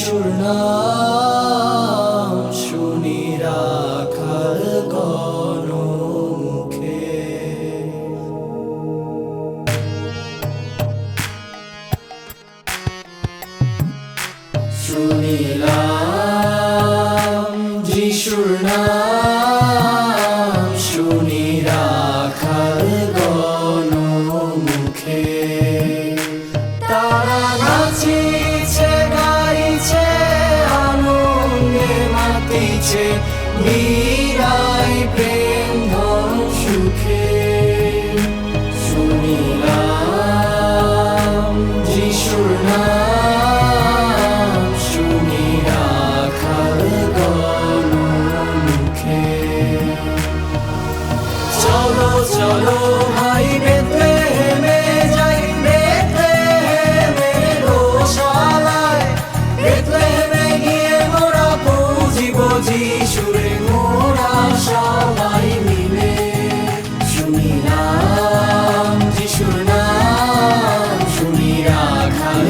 যিশুর নাম শুনি রাখাল গণমুখে। শুনিলাম যিশুর নাম শুনি রাখাল গণমুখে। তারা নাচিছে গাইছে আনন্দে মাতিছে বিরাই প্রেম ধন সুখে। শুনিলাম যিশুর নাম শুনি রাখাল গণমুখে। চলো চলো ভাই বেথলেহেমে যাই, বেথলেহেমের গোশালায়। বেথলেহেমে গিয়ে মোরা পৌঁছিব যিশুরে মোরা সবাই মিলে। শুনিলাম যিশুর নাম শুনি রাখাল